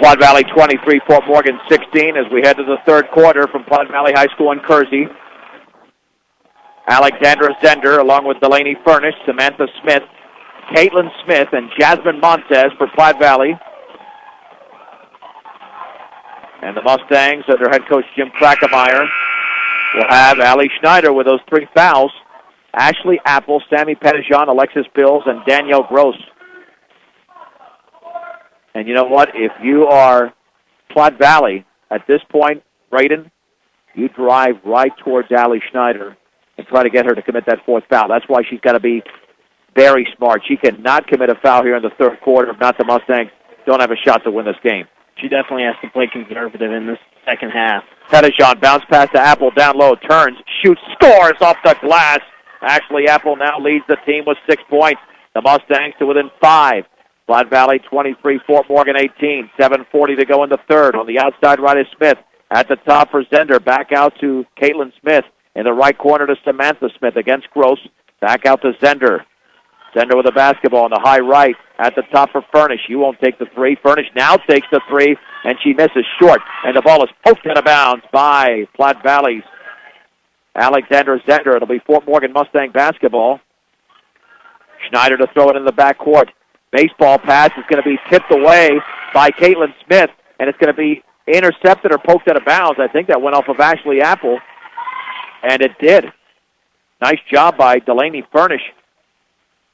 Platte Valley 23, Fort Morgan 16 as we head to the third quarter from Platte Valley High School in Kersey. Alexandra Zender along with Delaney Furnish, Samantha Smith, Caitlin Smith, and Jasmine Montez for Platte Valley. And the Mustangs, under head coach Jim Krackemeyer, will have Allie Schneider with those 3 fouls. Ashley Apple, Sammy Pettijohn, Alexis Bills, and Danielle Gross. And you know what? If you are Platte Valley at this point, Braden, you drive right towards Allie Schneider and try to get her to commit that 4th foul. That's why she's got to be very smart. She cannot commit a foul here in the third quarter. If not, the Mustangs don't have a shot to win this game. She definitely has to play conservative in this second half. Pettijohn bounce pass to Apple, down low, turns, shoots, scores off the glass. Ashley Apple now leads the team with 6 points. The Mustangs to within 5. Platte Valley 23, Fort Morgan 18. 7:40 to go in the third. On the outside right is Smith. At the top for Zender. Back out to Caitlin Smith. In the right corner to Samantha Smith against Gross. Back out to Zender. Zender with the basketball on the high right. At the top for Furnish. You won't take the 3. Furnish now takes the 3, and she misses short. And the ball is poked out of bounds by Platte Valley's Alexandra Zender. It'll be Fort Morgan Mustang basketball. Schneider to throw it in the backcourt. Baseball pass is going to be tipped away by Caitlin Smith, and it's going to be intercepted or poked out of bounds. I think that went off of Ashley Apple, and it did. Nice job by Delaney Furnish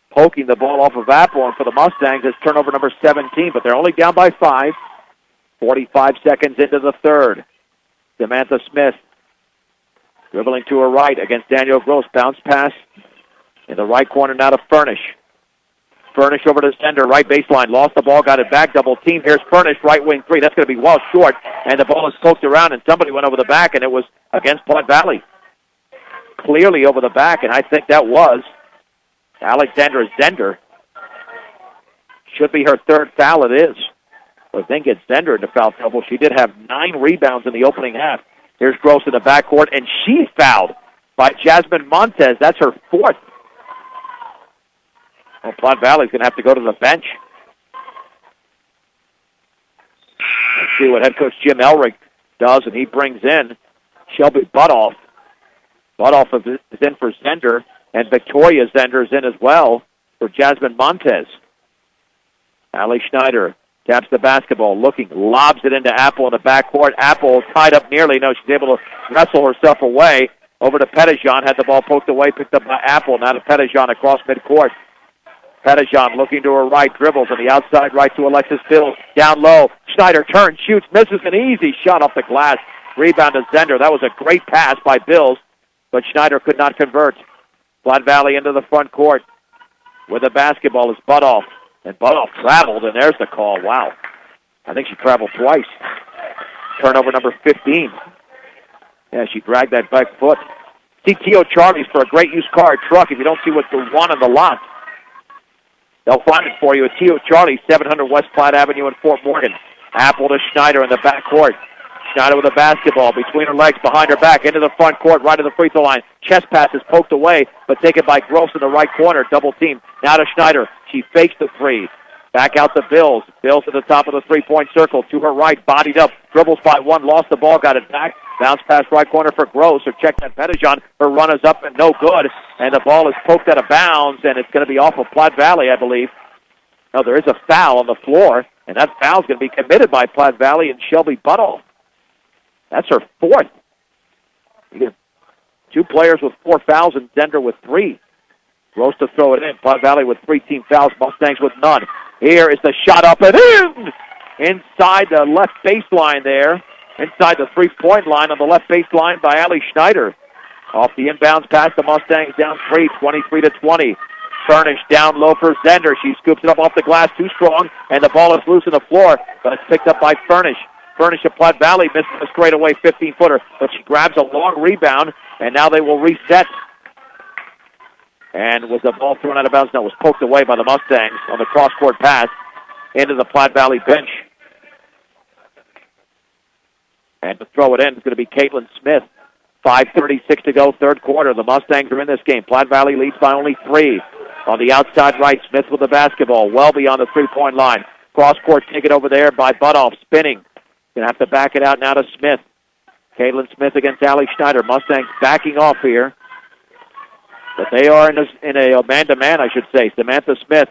poking the ball off of Apple, and for the Mustangs, it's turnover number 17, but they're only down by 5. 45 seconds into the third. Samantha Smith dribbling to her right against Danielle Gross. Bounce pass in the right corner now to Furnish. Furnish over to Zender, right baseline. Lost the ball, got it back, double team. Here's Furnish, right wing 3. That's going to be well short, and the ball is poked around, and somebody went over the back, and it was against Platte Valley. Clearly over the back, and I think that was Alexandra Zender. Should be her 3rd foul. It is. I think it's Zender into foul trouble. She did have 9 rebounds in the opening half. Here's Gross in the backcourt, and she's fouled by Jasmine Montez. That's her 4th. Well, Platte Valley's going to have to go to the bench. Let's see what head coach Jim Elrick does, and he brings in Shelby Butoff. Butoff is in for Zender, and Victoria Zender is in as well for Jasmine Montez. Allie Schneider taps the basketball, looking, lobs it into Apple in the backcourt. Apple tied up nearly. No, she's able to wrestle herself away. Over to Pettijohn, had the ball poked away, picked up by Apple. Now to Pettijohn across midcourt. Pettijohn looking to her right, dribbles on the outside right to Alexis Bills. Down low, Schneider turns, shoots, misses an easy shot off the glass. Rebound to Zender. That was a great pass by Bills, but Schneider could not convert. Platte Valley into the front court with the basketball is Butoff. And Butoff traveled, and there's the call. Wow. I think she traveled twice. Turnover number 15. Yeah, she dragged that back foot. See T.O. Charlie's for a great used car truck. If you don't see what's the one on the lot, they'll find it for you at T.O. Charlie, 700 West Platte Avenue in Fort Morgan. Apple to Schneider in the backcourt. Schneider with a basketball between her legs, behind her back, into the front court, right to the free throw line. Chest pass is poked away, but taken by Gross in the right corner. Double team. Now to Schneider. She fakes the 3. Back out to Bills. Bills at the top of the three-point circle. To her right, bodied up. Dribbles by 1, lost the ball, got it back. Bounce pass right corner for Gross, or check that Pettijohn. Her run is up and no good, and the ball is poked out of bounds, and it's going to be off of Platte Valley, I believe. No, there is a foul on the floor, and that foul is going to be committed by Platte Valley and Shelby Butoff. That's her 4th. You get 2 players with 4 fouls and Zender with 3. Gross to throw it in. Platte Valley with 3 team fouls. Mustangs with none. Here is the shot up and in! Inside the left baseline there. Inside the 3-point line on the left baseline by Allie Schneider. Off the inbounds pass, the Mustangs down 3, 23-20. Furnish down low for Zender. She scoops it up off the glass, too strong, and the ball is loose on the floor, but it's picked up by Furnish. Furnish at Platte Valley missed a straightaway 15-footer, but she grabs a long rebound, and now they will reset. And was the ball thrown out of bounds? No, it was poked away by the Mustangs on the cross-court pass into the Platte Valley bench. And to throw it in is going to be Caitlin Smith. 5:36 to go, third quarter. The Mustangs are in this game. Platte Valley leads by only 3. On the outside right, Smith with the basketball, well beyond the 3-point line. Cross court taken over there by Butoff, spinning. Going to have to back it out now to Smith. Caitlin Smith against Allie Schneider. Mustangs backing off here. But they are in a man-to-man, I should say. Samantha Smith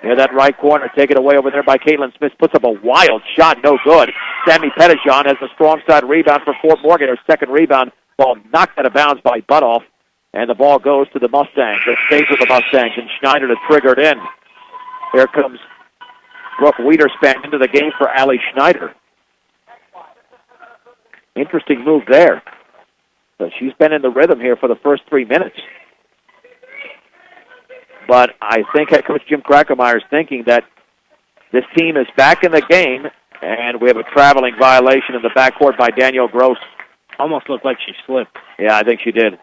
near that right corner. Taken away over there by Caitlin Smith. Puts up a wild shot. No good. Sammy Pettijohn has a strong side rebound for Fort Morgan. Her second rebound. Ball knocked out of bounds by Butoff. And the ball goes to the Mustangs. It stays with the Mustangs. And Schneider to trigger it in. Here comes Brooke Wiederspan into the game for Allie Schneider. Interesting move there. So she's been in the rhythm here for the first 3 minutes. But I think head coach Jim Krackemeyer is thinking that this team is back in the game, and we have a traveling violation in the backcourt by Danielle Gross. Almost looked like she slipped. Yeah, I think she did.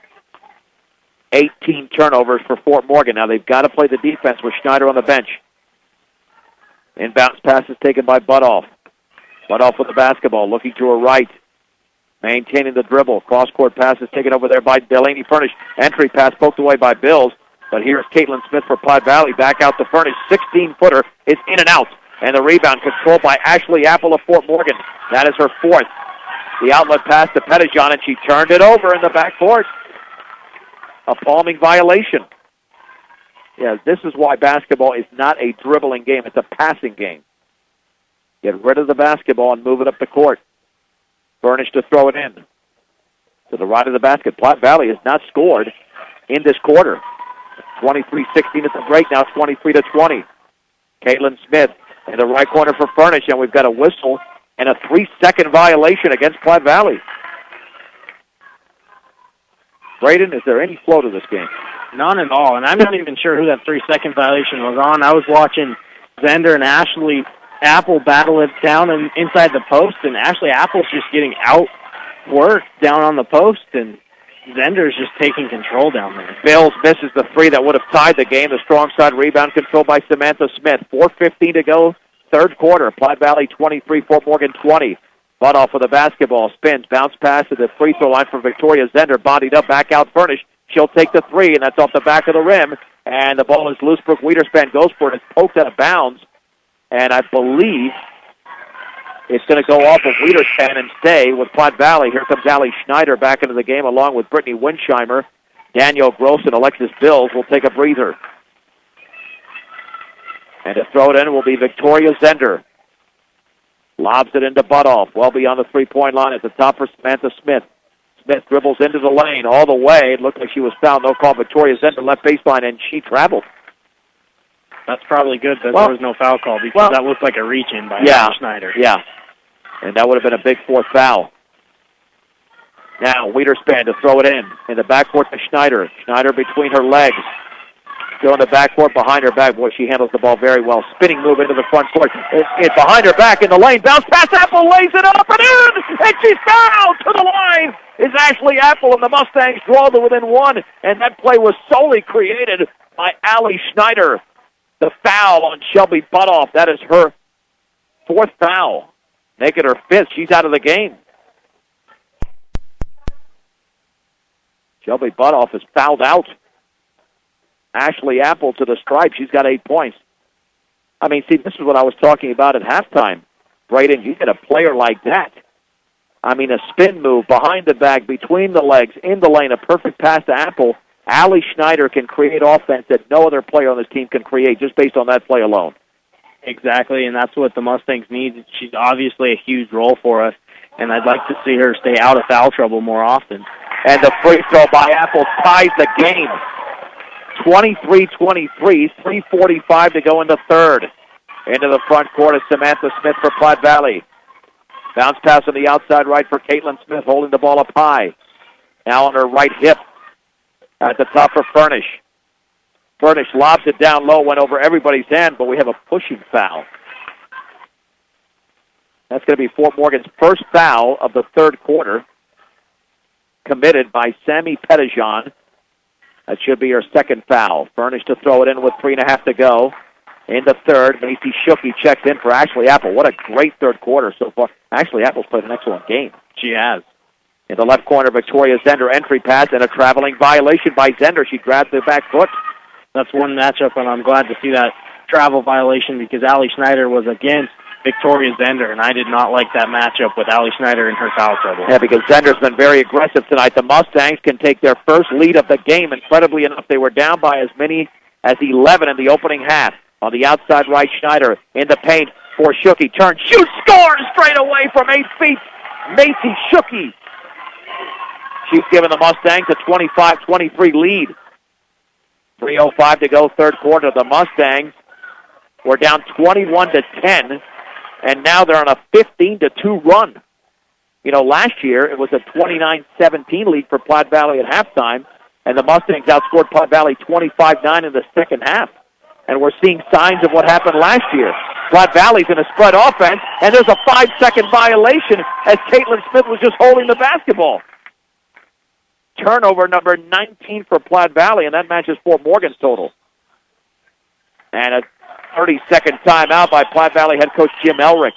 18 turnovers for Fort Morgan. Now they've got to play the defense with Schneider on the bench. Inbounds pass is taken by Butoff. Butoff with the basketball, looking to her right. Maintaining the dribble. Cross-court pass is taken over there by Delaney Furnish. Entry pass poked away by Bills. But here's Caitlin Smith for Platte Valley. Back out to Furnish. 16-footer is in and out. And the rebound controlled by Ashley Apple of Fort Morgan. That is her fourth. The outlet pass to Pettijohn, and she turned it over in the backcourt. A palming violation. Yeah, this is why basketball is not a dribbling game. It's a passing game. Get rid of the basketball and move it up the court. Furnish to throw it in. To the right of the basket. Platte Valley has not scored in this quarter. 23-16 at the break, now 23-20. Caitlin Smith in the right corner for Furnish, and we've got a whistle and a 3-second violation against Platte Valley. Braden, is there any flow to this game? None at all, and I'm not even sure who that 3-second violation was on. I was watching Zender and Ashley Apple battle it down inside the post, and Ashley Apple's just getting outworked down on the post, and Zender's just taking control down there. Bills misses the three that would have tied the game. The strong side rebound controlled by Samantha Smith. 4:15 to go, third quarter. Platte Valley 23, Fort Morgan 20. Butoff with the basketball, spins, bounce pass to the free throw line for Victoria Zender. Bodied up, back out Furnish. She'll take the three, and that's off the back of the rim. And the ball is loose. Brooke Wiederspan goes for it. It's poked out of bounds. And I believe it's going to go off of Wiederspan and stay with Platte Valley. Here comes Allie Schneider back into the game along with Brittany Winsheimer. Danielle Gross and Alexis Bills will take a breather. And to throw it in will be Victoria Zender. Lobs it into Butoff, well beyond the three-point line at the top for Samantha Smith. Smith dribbles into the lane all the way. It looked like she was fouled. No call. Victoria Zender left baseline, and she traveled. That's probably good that there was no foul call because that looked like a reach-in by Allie Schneider. Yeah, and that would have been a big fourth foul. Now Wiederspan to throw it in the backcourt to Schneider. Schneider between her legs. Still in the backcourt behind her back. Boy, she handles the ball very well. Spinning move into the front court. It's behind her back in the lane. Bounce pass. Apple lays it up and in. And she's fouled to the line. Is Ashley Apple, and the Mustangs draw to within one. And that play was solely created by Allie Schneider. The foul on Shelby Butoff. That is her fourth foul. Make it her fifth. She's out of the game. Shelby Butoff is fouled out. Ashley Apple to the stripe. She's got 8 points. I mean, see, this is what I was talking about at halftime. Braden, you get a player like that. I mean, a spin move behind the back, between the legs, in the lane, a perfect pass to Apple. Allie Schneider can create offense that no other player on this team can create just based on that play alone. Exactly, and that's what the Mustangs need. She's obviously a huge role for us, and I'd like to see her stay out of foul trouble more often. And the free throw by Apple ties the game. 23-23, 3:45 to go in the third. Into the front court is Samantha Smith for Platte Valley. Bounce pass on the outside right for Caitlin Smith, holding the ball up high. Now on her right hip. At the top for Furnish. Furnish lobs it down low, went over everybody's hand, but we have a pushing foul. That's going to be Fort Morgan's first foul of the third quarter, committed by Sammy Pettijohn. That should be her second foul. Furnish to throw it in with 3.5 to go. In the third, Macy Schucke checks in for Ashley Apple. What a great third quarter so far. Ashley Apple's played an excellent game. She has. In the left corner, Victoria Zender, entry pass, and a traveling violation by Zender. She grabs the back foot. That's one matchup, and I'm glad to see that travel violation because Allie Schneider was against Victoria Zender, and I did not like that matchup with Allie Schneider and her foul trouble. Yeah, because Zender's been very aggressive tonight. The Mustangs can take their first lead of the game. Incredibly enough, they were down by as many as 11 in the opening half. On the outside right, Schneider in the paint for Schucke. Turn, shoots, scores straight away from 8 feet. Macy Schucke. She's given the Mustangs a 25-23 lead. 3:05 to go, third quarter. The Mustangs were down 21-10, and now they're on a 15-2 run. You know, last year it was a 29-17 lead for Platte Valley at halftime, and the Mustangs outscored Platte Valley 25-9 in the second half. And we're seeing signs of what happened last year. Platte Valley's in a spread offense, and there's a 5-second violation as Caitlin Smith was just holding the basketball. Turnover number 19 for Platte Valley, and that matches Fort Morgan's total. And a 30-second timeout by Platte Valley head coach Jim Elrick.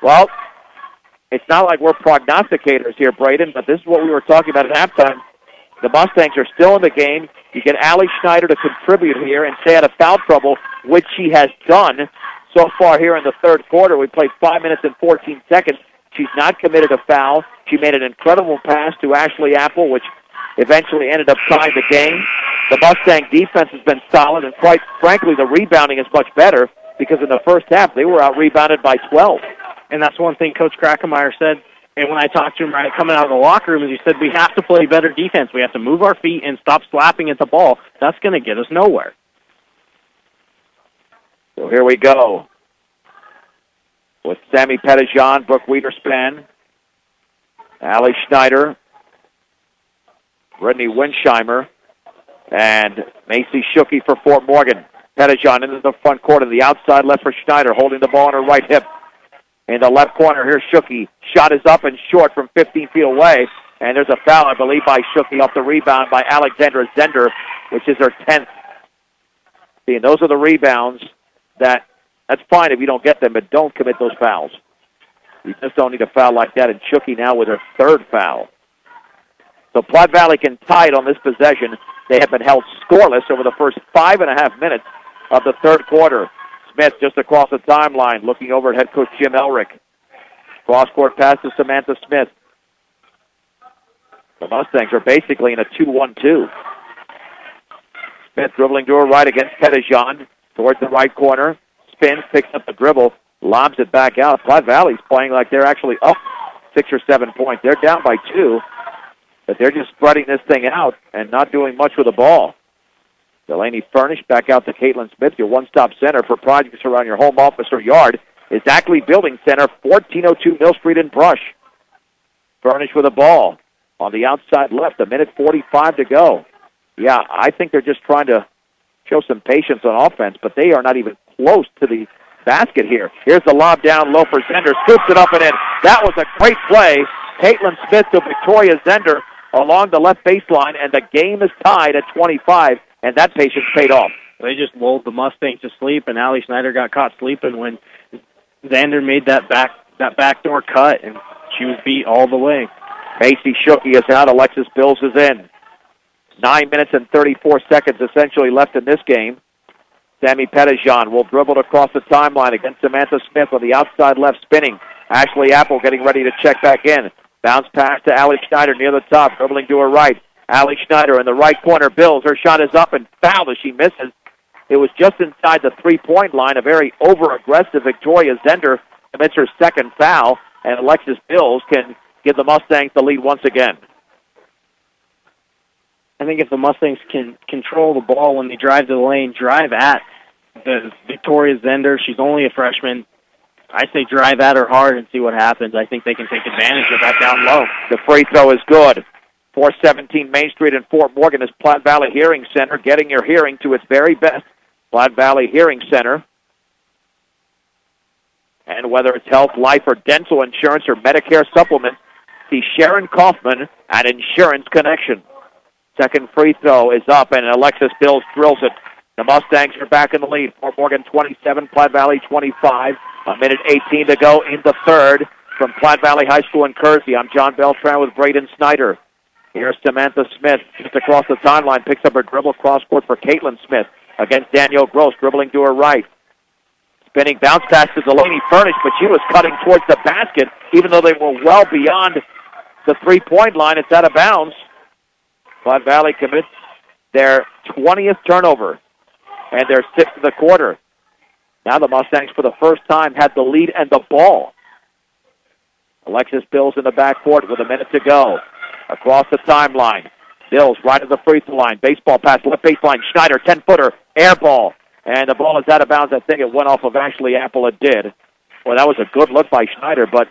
Well, it's not like we're prognosticators here, Braden, but this is what we were talking about at halftime. The Mustangs are still in the game. You get Allie Schneider to contribute here and stay out of foul trouble, which she has done so far here in the third quarter. We played 5 minutes and 14 seconds. She's not committed a foul. She made an incredible pass to Ashley Apple, which eventually ended up tying the game. The Mustang defense has been solid, and quite frankly, the rebounding is much better because in the first half, they were out-rebounded by 12. And that's one thing Coach Krakemeyer said, and when I talked to him right coming out of the locker room, he said, we have to play better defense. We have to move our feet and stop slapping at the ball. That's going to get us nowhere. So here we go with Sammy Pettijohn, Brooke Wiederspan, Allie Schneider, Brittany Winsheimer, and Macy Schucke for Fort Morgan. Pettijohn into the front court on the outside left for Schneider, holding the ball on her right hip. In the left corner, here's Schucke. Shot is up and short from 15 feet away. And there's a foul, I believe, by Schucke off the rebound by Alexandra Zender, which is her 10th. See, and those are the rebounds that's fine if you don't get them, but don't commit those fouls. You just don't need a foul like that. And Schucke now with her third foul. So Platte Valley can tie it on this possession. They have been held scoreless over the first 5.5 minutes of the third quarter. Smith just across the timeline, looking over at head coach Jim Elrick. Cross-court pass to Samantha Smith. The Mustangs are basically in a 2-1-2. Smith dribbling to her right against Pettijohn. Towards the right corner. Spins, picks up the dribble, lobs it back out. Platte Valley's playing like they're actually up 6 or 7 points. They're down by 2, but they're just spreading this thing out and not doing much with the ball. Delaney Furnish back out to Caitlin Smith, your one-stop center for projects around your home office or yard is Ackley Building Center, 1402 Mill Street in Brush. Furnish with the ball on the outside left, 1:45 to go. Yeah, I think they're just trying to show some patience on offense, but they are not even close to the basket here. Here's the lob down low for Zender, scoops it up and in. That was a great play. Caitlin Smith to Victoria Zender along the left baseline, and the game is tied at 25. And that patience paid off. They just lulled the Mustangs to sleep, and Allie Schneider got caught sleeping when Xander made that backdoor cut, and she was beat all the way. Macy Schucke is out. Alexis Bills is in. 9 minutes and 34 seconds essentially left in this game. Sammy Pettijohn will dribble across the timeline against Samantha Smith on the outside left, spinning. Ashley Apple getting ready to check back in. Bounce pass to Allie Schneider near the top, dribbling to her right. Allie Schneider in the right corner. Bills, her shot is up and fouled as she misses. It was just inside the three-point line. A very over-aggressive Victoria Zender commits her second foul, and Alexis Bills can give the Mustangs the lead once again. I think if the Mustangs can control the ball when they drive to the lane, drive at the Victoria Zender, she's only a freshman. I say drive at her hard and see what happens. I think they can take advantage of that down low. The free throw is good. 417 Main Street in Fort Morgan is Platte Valley Hearing Center, getting your hearing to its very best. Platte Valley Hearing Center. And whether it's health, life, or dental insurance or Medicare supplement, see Sharon Kaufman at Insurance Connection. Second free throw is up, and Alexis Bills drills it. The Mustangs are back in the lead. Fort Morgan 27, Platte Valley 25. 1:18 to go in the third from Platte Valley High School in Kersey. I'm John Beltran with Braden Snyder. Here's Samantha Smith just across the timeline, picks up her dribble cross-court for Caitlin Smith. against Danielle Gross, dribbling to her right. Spinning bounce pass to Delaney Furnish, but she was cutting towards the basket, even though they were well beyond the three-point line. It's out of bounds. Platte Valley commits their 20th turnover and their 6th of the quarter. Now the Mustangs, for the first time, had the lead and the ball. Alexis Bills in the backcourt with a minute to go. Across the timeline. Bills right at the free throw line. Baseball pass, left baseline. Schneider, 10-footer, air ball. And the ball is out of bounds. I think it went off of Ashley Apple. It did. Well, that was a good look by Schneider, but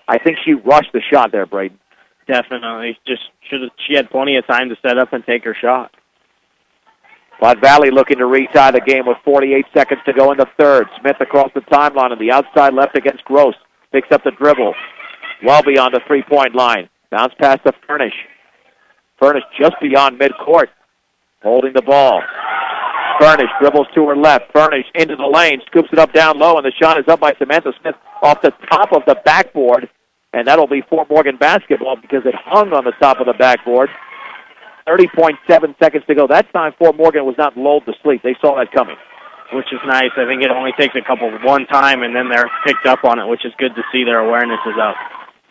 I think she rushed the shot there, Braden. Definitely. She had plenty of time to set up and take her shot. Platte Valley looking to retie the game with 48 seconds to go in the third. Smith across the timeline on the outside left against Gross. Picks up the dribble. Well beyond the three-point line. Bounce pass to Furnish. Furnish just beyond midcourt. Holding the ball. Furnish dribbles to her left. Furnish into the lane. Scoops it up down low, and the shot is up by Samantha Smith off the top of the backboard. And that'll be Fort Morgan basketball because it hung on the top of the backboard. 30.7 seconds to go. That time Fort Morgan was not lulled to sleep. They saw that coming. Which is nice. I think it only takes one time, and then they're picked up on it, which is good to see. Their awareness is up.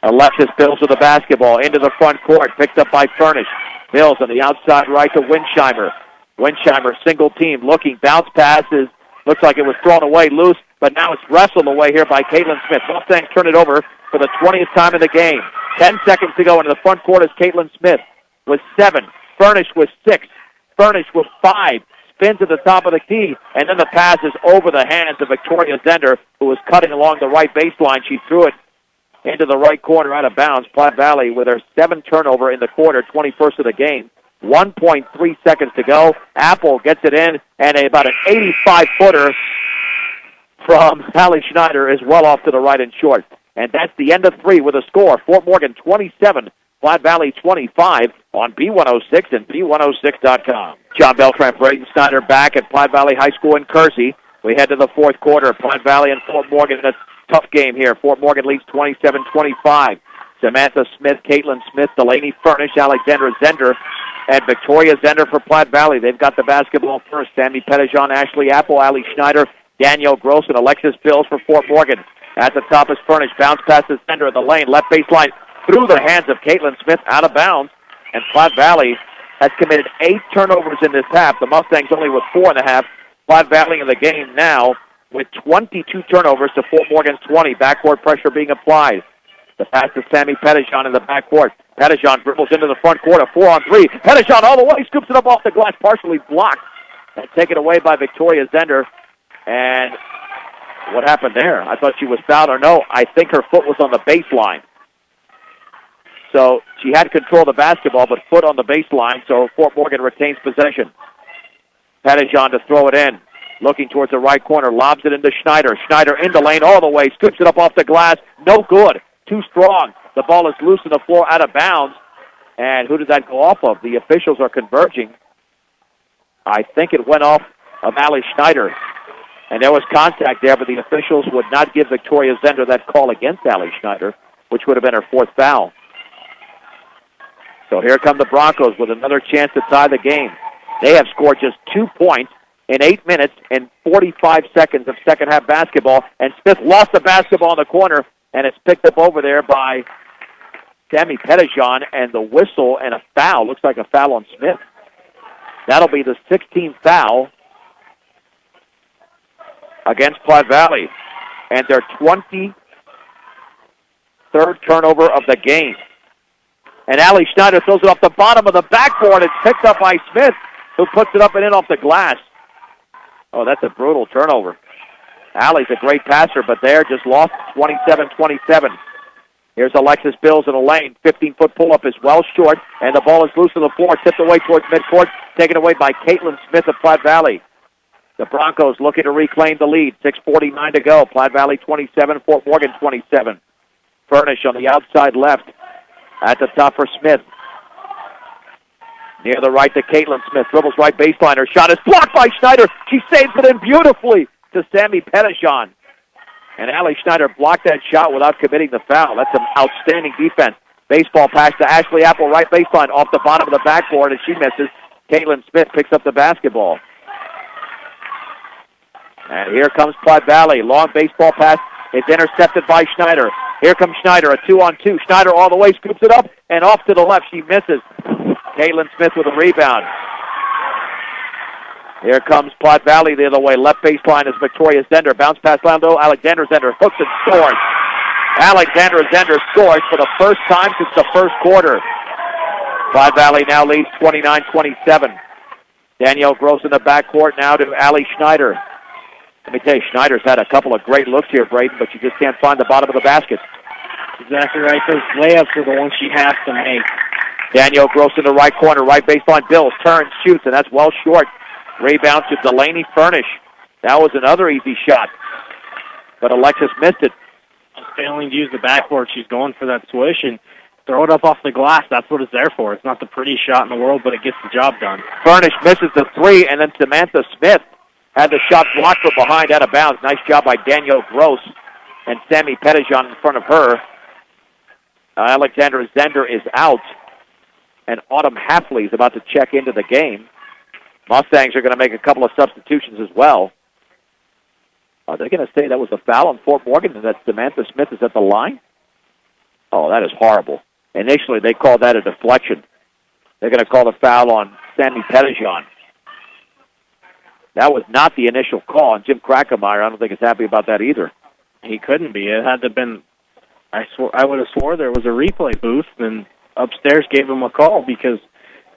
Alexis Bills with the basketball into the front court. Picked up by Furnish. Bills on the outside right to Winsheimer. Winsheimer single team looking. Bounce passes. Looks like it was thrown away loose, but now it's wrestled away here by Caitlin Smith. Mustangs turn it over for the 20th time in the game. 10 seconds to go into the front court is Caitlin Smith with 7. Furnish with 6. Furnish with 5. Spins at the top of the key, and then the pass is over the hands of Victoria Zender, who was cutting along the right baseline. She threw it into the right corner out of bounds. Platte Valley with her 7th turnover in the quarter, 21st of the game. 1.3 seconds to go. Apple gets it in, and about an 85-footer from Allie Schneider is well off to the right and short. And that's the end of 3 with a score. Fort Morgan 27, Platte Valley 25 on B106 and B106.com. John Beltran, Braden Snyder back at Platte Valley High School in Kersey. We head to the fourth quarter. Platte Valley and Fort Morgan in a tough game here. Fort Morgan leads 27-25. Samantha Smith, Caitlin Smith, Delaney Furnish, Alexandra Zender, and Victoria Zender for Platte Valley. They've got the basketball first. Sammy Pettijohn, Ashley Apple, Allie Schneider, Danielle Gross, and Alexis Bills for Fort Morgan. At the top is Furnish. Bounce passes Zender in the lane. Left baseline through the hands of Caitlin Smith, out of bounds. And Platte Valley has committed 8 turnovers in this half. The Mustangs only with 4.5. Platte Valley in the game now with 22 turnovers to Fort Morgan's 20. Backcourt pressure being applied. The pass to Sammy Pettijohn in the backcourt. Pettijohn dribbles into the front court, a 4-on-3. Pettijohn all the way, scoops it up off the glass, partially blocked. And taken away by Victoria Zender. And what happened there? I thought she was fouled, or no, I think her foot was on the baseline. So she had control of the basketball, but foot on the baseline, so Fort Morgan retains possession. Pettijohn to throw it in. Looking towards the right corner, lobs it into Schneider. Schneider in the lane all the way, scoops it up off the glass. No good. Too strong. The ball is loose on the floor, out of bounds. And who did that go off of? The officials are converging. I think it went off of Allie Schneider. And there was contact there, but the officials would not give Victoria Zender that call against Allie Schneider, which would have been her 4th foul. So here come the Broncos with another chance to tie the game. They have scored just 2 points in 8 minutes and 45 seconds of second-half basketball, and Smith lost the basketball in the corner, and it's picked up over there by Sammy Pettijohn, and the whistle and a foul. Looks like a foul on Smith. That'll be the 16th foul against Platte Valley, and their 23rd turnover of the game. And Allie Schneider throws it off the bottom of the backboard. It's picked up by Smith, who puts it up and in off the glass. Oh, that's a brutal turnover. Allie's a great passer, but there just lost 27-27. Here's Alexis Bills in the lane. 15-foot pull-up is well short, and the ball is loose on the floor, tipped away towards midcourt, taken away by Caitlin Smith of Platte Valley. The Broncos looking to reclaim the lead. 6:49 to go. Platte Valley 27, Fort Morgan 27. Furnish on the outside left. At the top for Smith. Near the right to Caitlin Smith. Dribbles right baseline. Her shot is blocked by Schneider. She saves it in beautifully to Sammy Pettijohn. And Allie Schneider blocked that shot without committing the foul. That's some outstanding defense. Baseball pass to Ashley Apple, right baseline, off the bottom of the backboard, and she misses. Caitlin Smith picks up the basketball. And here comes Platte Valley. Long baseball pass. It's intercepted by Schneider. Here comes Schneider, a 2-on-2. Schneider all the way, scoops it up, and off to the left. She misses. Caitlin Smith with a rebound. Here comes Platte Valley the other way. Left baseline is Victoria Zender. Bounce pass Lando. Alexander Zender hooks and scores. Alexander Zender scores for the first time since the first quarter. Platte Valley now leads 29-27. Danielle Gross in the backcourt now to Allie Schneider. Let me tell you, Schneider's had a couple of great looks here, Braden, but she just can't find the bottom of the basket. Exactly right. Those layups are the ones she has to make. Danielle Gross in the right corner, right baseline. Bills turns, shoots, and that's well short. Rebound to Delaney Furnish. That was another easy shot, but Alexis missed it. Failing to use the backboard, she's going for that swish and throw it up off the glass. That's what it's there for. It's not the prettiest shot in the world, but it gets the job done. Furnish misses the three, and then Samantha Smith had the shot blocked from behind out of bounds. Nice job by Danielle Gross and Sammy Pettijohn in front of her. Alexandra Zender is out, and Autumn Hafley is about to check into the game. Mustangs are going to make a couple of substitutions as well. Are they going to say that was a foul on Fort Morgan and that Samantha Smith is at the line? Oh, that is horrible. Initially, they called that a deflection. They're going to call the foul on Sammy Pettijohn. That was not the initial call, and Jim Krackemeyer, I don't think is happy about that either. He couldn't be. It had to have been, I would have swore there was a replay booth, and upstairs gave him a call because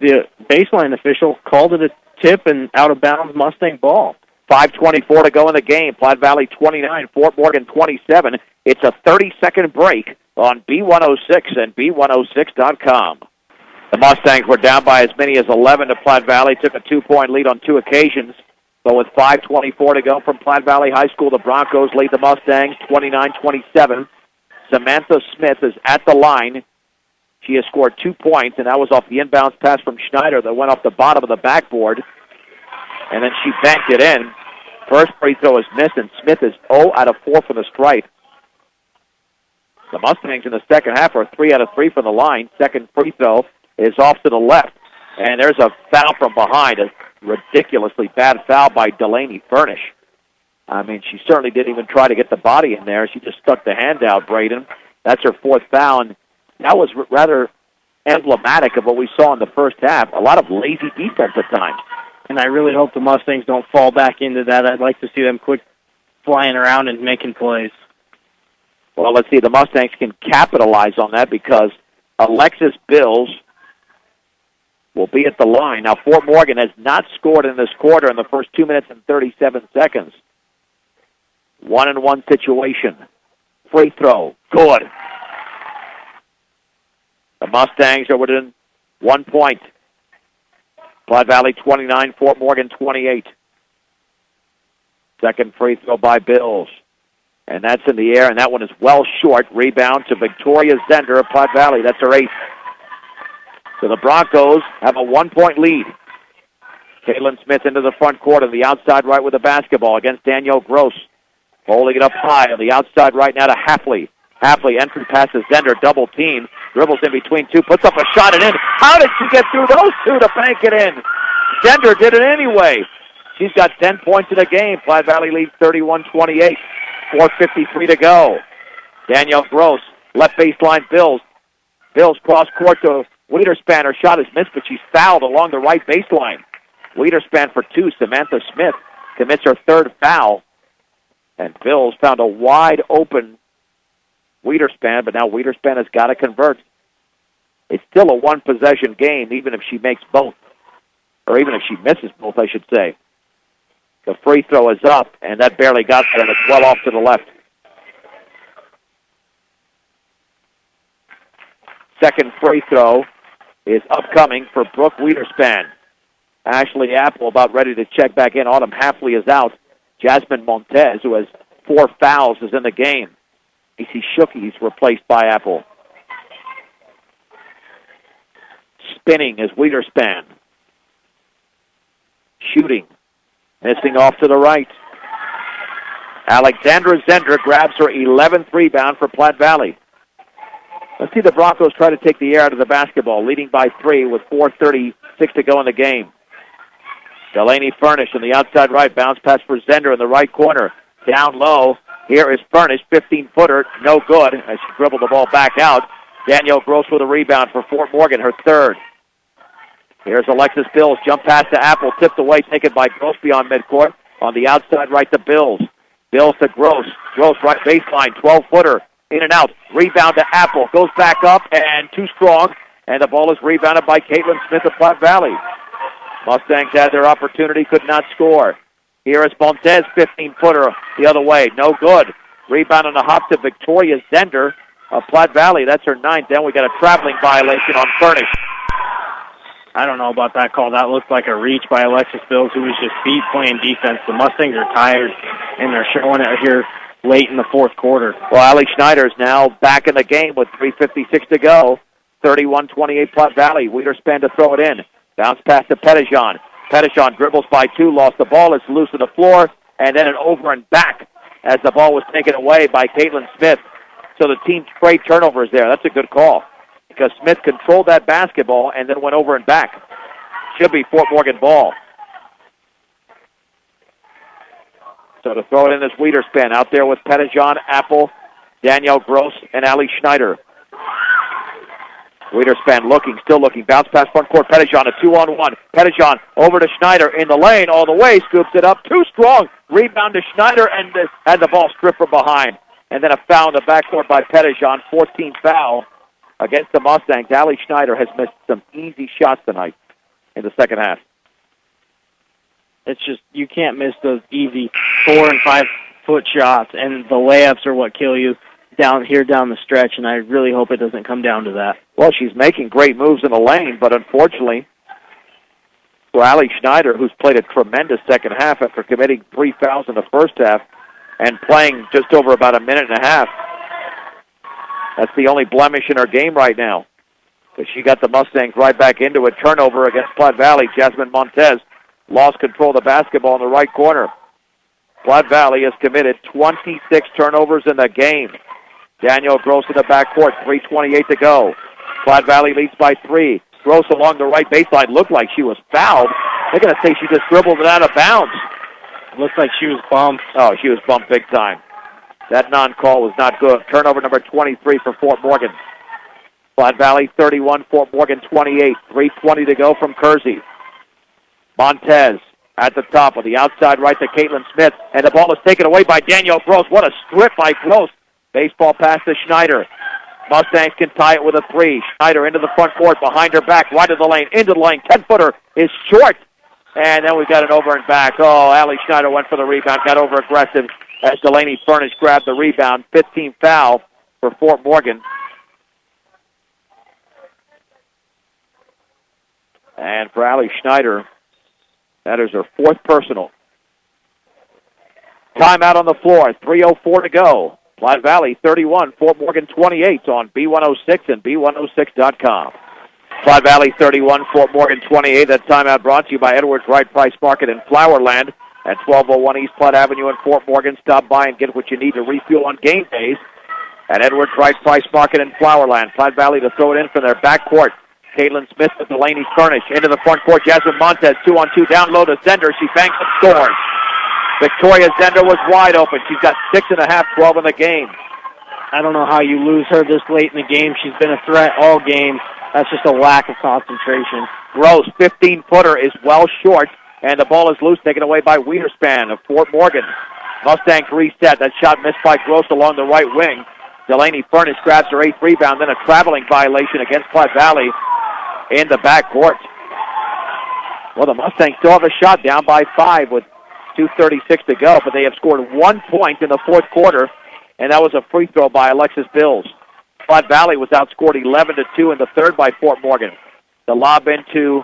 the baseline official called it a tip and out-of-bounds Mustang ball. 5:24 to go in the game. Platte Valley 29, Fort Morgan 27. It's a 30-second break on B106 and B106.com. The Mustangs were down by as many as 11 to Platte Valley, took a 2-point lead on 2 occasions. But with 5:24 to go from Platte Valley High School, the Broncos lead the Mustangs 29-27. Samantha Smith is at the line. She has scored 2 points, and that was off the inbounds pass from Schneider that went off the bottom of the backboard. And then she banked it in. First free throw is missed, and Smith is 0 out of 4 from the stripe. The Mustangs in the second half are 3 out of 3 from the line. Second free throw is off to the left. And there's a foul from behind, a ridiculously bad foul by Delaney Furnish. I mean, she certainly didn't even try to get the body in there. She just stuck the hand out, Braden. That's her 4th foul, and that was rather emblematic of what we saw in the first half. A lot of lazy defense at times. And I really hope the Mustangs don't fall back into that. I'd like to see them quick flying around and making plays. Well, let's see. The Mustangs can capitalize on that because Alexis Bills will be at the line. Now, Fort Morgan has not scored in this quarter in the first 2 minutes and 37 seconds. 1-and-1 situation. Free throw. Good. The Mustangs are within 1 point. Platte Valley 29, Fort Morgan 28. Second free throw by Bills. And that's in the air, and that one is well short. Rebound to Victoria Zender of Platte Valley. That's her 8th. So the Broncos have a 1-point lead. Caitlin Smith into the front court on the outside right with the basketball against Danielle Gross. Holding it up high on the outside right now to Hafley. Hafley entry passes Zender, double team. Dribbles in between 2, puts up a shot and in. How did she get through those 2 to bank it in? Zender did it anyway. She's got 10 points in the game. Platte Valley leads 31-28. 4:53 to go. Danielle Gross, left baseline Bills. Bills cross court to Wiederspan. Her shot is missed, but she's fouled along the right baseline. Wiederspan for 2. Samantha Smith commits her 3rd foul. And Bills found a wide open Wiederspan, but now Wiederspan has got to convert. It's still a 1-possession game, even if she makes both. Or even if she misses both, I should say. The free throw is up, and that barely got there, and it's well off to the left. Second free throw is upcoming for Brooke Wiederspan. Ashley Apple about ready to check back in. Autumn Hafley is out. Jasmine Montez, who has 4 fouls, is in the game. Casey Shookey's replaced by Apple. Spinning is Wiederspan. Shooting. Missing off to the right. Alexandra Zender grabs her 11th rebound for Platte Valley. Let's see the Broncos try to take the air out of the basketball, leading by 3 with 4:36 to go in the game. Delaney Furnish in the outside right. Bounce pass for Zender in the right corner. Down low. Here is Furnish, 15-footer, no good, as she dribbled the ball back out. Danielle Gross with a rebound for Fort Morgan, her third. Here's Alexis Bills, jump pass to Apple, tipped away, taken by Gross beyond midcourt. On the outside right to Bills. Bills to Gross. Gross right baseline, 12-footer, in and out. Rebound to Apple, goes back up, and too strong. And the ball is rebounded by Caitlin Smith of Platte Valley. Mustangs had their opportunity, could not score. Here is Montez, 15-footer the other way, no good. Rebound on the hop to Victoria Zender of Platte Valley. That's her ninth. Then we got a traveling violation on Furnish. I don't know about that call. That looked like a reach by Alexis Bills, who was just beat playing defense. The Mustangs are tired, and they're showing it here late in the fourth quarter. Well, Allie Schneider is now back in the game with 3:56 to go. 31-28 Platte Valley. Wiederspan to throw it in. Bounce pass to Pettijohn. Pettijohn dribbles by two, lost the ball. It's loose to the floor, and then an over and back as the ball was taken away by Caitlin Smith. So the team straight turnovers there. That's a good call because Smith controlled that basketball and then went over and back. Should be Fort Morgan ball. So to throw it in is Wiederspan out there with Pettijohn, Apple, Danielle Gross, and Allie Schneider. Wiederspan looking, still looking. Bounce pass front court. Pettijohn, a 2-on-1. Pettijohn over to Schneider in the lane all the way. Scoops it up. Too strong. Rebound to Schneider and had the ball stripped from behind. And then a foul in the backcourt by Pettijohn. 14th foul against the Mustangs. Allie Schneider has missed some easy shots tonight in the second half. It's just, you can't miss those easy 4- and 5-foot shots, and the layups are what kill you down the stretch, and I really hope it doesn't come down to that. Well, she's making great moves in the lane, but unfortunately for Allie Schneider, who's played a tremendous second half after committing 3 fouls in the first half and playing just over about a minute and a half, that's the only blemish in her game right now. Because she got the Mustangs right back into a turnover against Platte Valley. Jasmine Montez lost control of the basketball in the right corner. Platte Valley has committed 26 turnovers in the game. Daniel Gross in the backcourt, 3:28 to go. Platte Valley leads by 3. Gross along the right baseline looked like she was fouled. They're going to say she just dribbled it out of bounds. Looks like she was bumped. Oh, she was bumped big time. That non-call was not good. Turnover number 23 for Fort Morgan. Platte Valley 31, Fort Morgan 28. 3:20 to go from Kersey. Montez at the top of the outside right to Caitlin Smith, and the ball is taken away by Danielle Gross. What a strip by Gross. Baseball pass to Schneider. Mustangs can tie it with a 3. Schneider into the front court, behind her back, right of the lane, into the lane. 10-footer is short. And then we've got an over and back. Oh, Allie Schneider went for the rebound, got over aggressive as Delaney Furnish grabbed the rebound. 15th foul for Fort Morgan. And for Allie Schneider, that is her 4th personal. Timeout on the floor, 3:04 to go. Platte Valley 31, Fort Morgan 28 on B106 and B106.com. Platte Valley 31, Fort Morgan 28. That timeout brought to you by Edwards Wright Price Market in Flowerland at 1201 East Platte Avenue in Fort Morgan. Stop by and get what you need to refuel on game days at Edwards Wright Price Market in Flowerland. Platte Valley to throw it in from their backcourt. Caitlin Smith with Delaney Furnish into the front court. Jasmine Montez 2-on-2 down low to Zender. She banks and scores. Victoria Zender was wide open. She's got 6.5, 12 in the game. I don't know how you lose her this late in the game. She's been a threat all game. That's just a lack of concentration. Gross, 15-footer, is well short, and the ball is loose, taken away by Wiederspan of Fort Morgan. Mustangs reset. That shot missed by Gross along the right wing. Delaney Furnish grabs her 8th rebound, then a traveling violation against Platte Valley in the backcourt. Well, the Mustangs still have a shot, down by 5 with 2:36 to go, but they have scored 1 point in the fourth quarter, and that was a free throw by Alexis Bills. Platte Valley was outscored 11-2 in the third by Fort Morgan. The lob into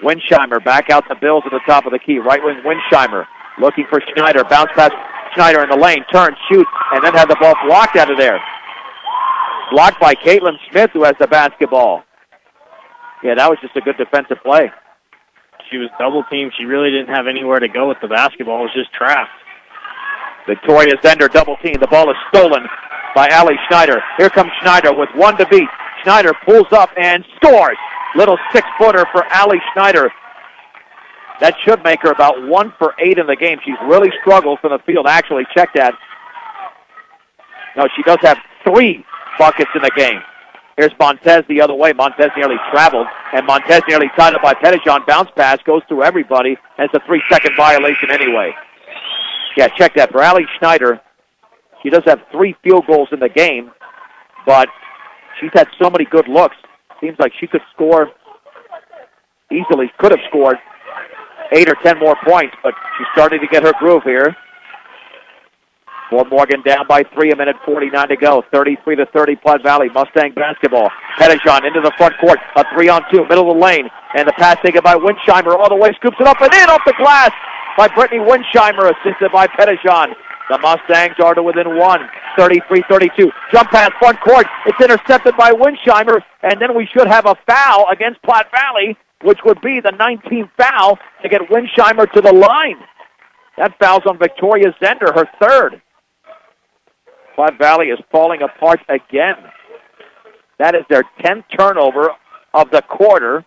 Winsheimer, back out the Bills at the top of the key. Right wing Winsheimer looking for Schneider. Bounce pass Schneider in the lane, turn, shoot, and then had the ball blocked out of there. Blocked by Caitlin Smith, who has the basketball. Yeah, that was just a good defensive play. She was double-teamed. She really didn't have anywhere to go with the basketball. It was just trapped. Victoria Zender double-teamed. The ball is stolen by Allie Schneider. Here comes Schneider with 1 to beat. Schneider pulls up and scores. Little 6-footer for Allie Schneider. That should make her about 1 for 8 in the game. She's really struggled from the field. Actually, check that. No, she does have 3 buckets in the game. Here's Montez the other way. Montez nearly traveled, and Montez nearly tied up by Pettijohn. Bounce pass goes through everybody, and it's a 3-second violation anyway. Yeah, check that. For Allie Schneider, she does have 3 field goals in the game, but she's had so many good looks. Seems like she could score easily, could have scored 8 or 10 more points, but she's starting to get her groove here. Fort Morgan down by 3, a minute 49 to go. 33-30 Platte Valley. Mustang basketball. Pettijohn into the front court. A 3-on-2, middle of the lane. And the pass taken by Winsheimer all the way. Scoops it up and in off the glass by Brittany Winsheimer, assisted by Pettijohn. The Mustangs are to within 1. 33-32. Jump pass front court. It's intercepted by Winsheimer. And then we should have a foul against Platte Valley, which would be the 19th foul to get Winsheimer to the line. That foul's on Victoria Zender, her 3rd. Platte Valley is falling apart again. That is their 10th turnover of the quarter.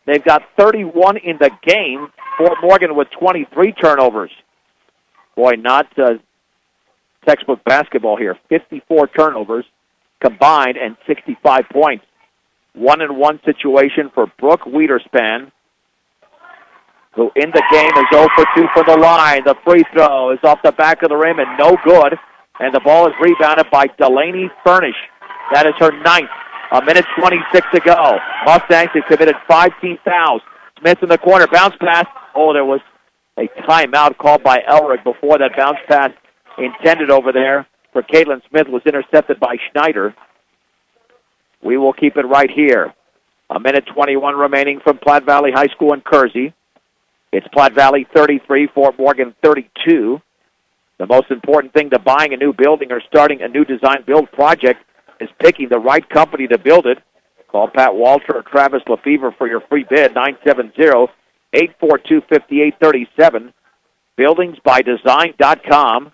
They've got 31 in the game. Fort Morgan with 23 turnovers. Boy, not textbook basketball here. 54 turnovers combined and 65 points. 1-and-1 situation for Brooke Wiederspan, who in the game is 0 for 2 from the line. The free throw is off the back of the rim and no good. And the ball is rebounded by Delaney Furnish. That is her 9th. A minute 26 to go. Mustangs have committed 5 team fouls. Smith in the corner. Bounce pass. Oh, there was a timeout called by Elric before that bounce pass intended over there for Caitlin Smith was intercepted by Schneider. We will keep it right here. A minute 21 remaining from Platte Valley High School in Kersey. It's Platte Valley 33, Fort Morgan 32. The most important thing to buying a new building or starting a new design-build project is picking the right company to build it. Call Pat Walter or Travis Lefevre for your free bid, 970-842-5837. Buildingsbydesign.com.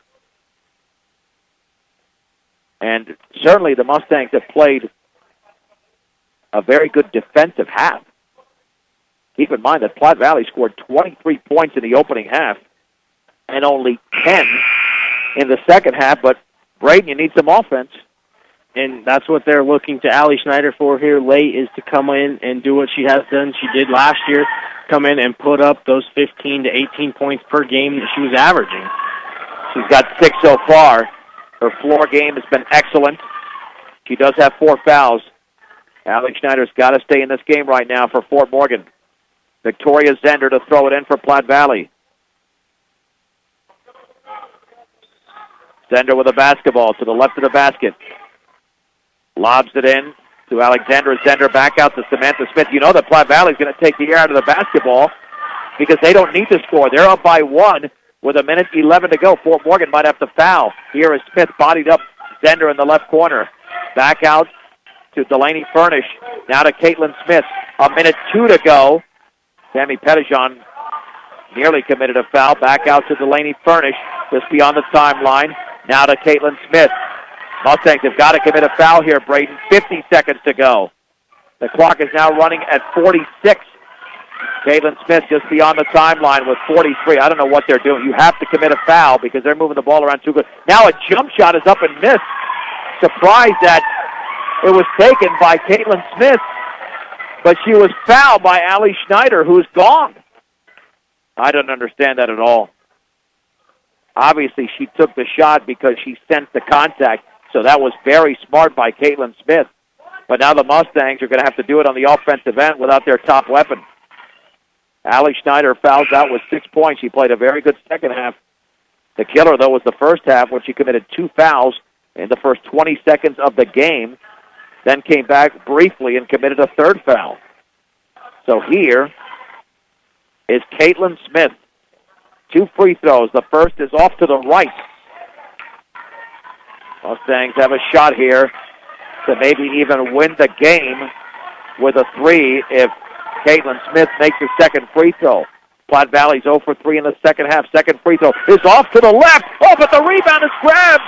And certainly the Mustangs have played a very good defensive half. Keep in mind that Platte Valley scored 23 points in the opening half and only 10 in the second half. But, Braden, you need some offense. And that's what they're looking to Allie Schneider for here late, is to come in and do what she has done. She did last year, come in and put up those 15 to 18 points per game that she was averaging. She's got 6 so far. Her floor game has been excellent. She does have 4 fouls. Allie Schneider's got to stay in this game right now for Fort Morgan. Victoria Zender to throw it in for Platte Valley. Zender with a basketball to the left of the basket. Lobs it in to Alexandra Zender, back out to Samantha Smith. You know that Platte Valley's going to take the air out of the basketball because they don't need to score. They're up by 1 with a minute 11 to go. Fort Morgan might have to foul. Here is Smith bodied up Zender in the left corner. Back out to Delaney Furnish. Now to Caitlin Smith. A minute 2 to go. Tammy Pettijohn nearly committed a foul. Back out to Delaney Furnish, just beyond the timeline. Now to Caitlin Smith. Mustangs have got to commit a foul here, Braden. 50 seconds to go. The clock is now running at 46. Caitlin Smith just beyond the timeline with 43. I don't know what they're doing. You have to commit a foul because they're moving the ball around too good. Now a jump shot is up and missed. Surprised that it was taken by Caitlin Smith, but she was fouled by Allie Schneider, who's gone. I don't understand that at all. Obviously, she took the shot because she sensed the contact, so that was very smart by Caitlin Smith. But now the Mustangs are going to have to do it on the offensive end without their top weapon. Allie Schneider fouls out with 6 points. She played a very good second half. The killer, though, was the first half when she committed 2 fouls in the first 20 seconds of the game, then came back briefly and committed a 3rd foul. So here is Caitlin Smith. 2 free throws. The first is off to the right. Mustangs have a shot here to maybe even win the game with a 3 if Caitlin Smith makes the second free throw. Platte Valley's 0 for 3 in the second half. Second free throw is off to the left. Oh, but the rebound is grabbed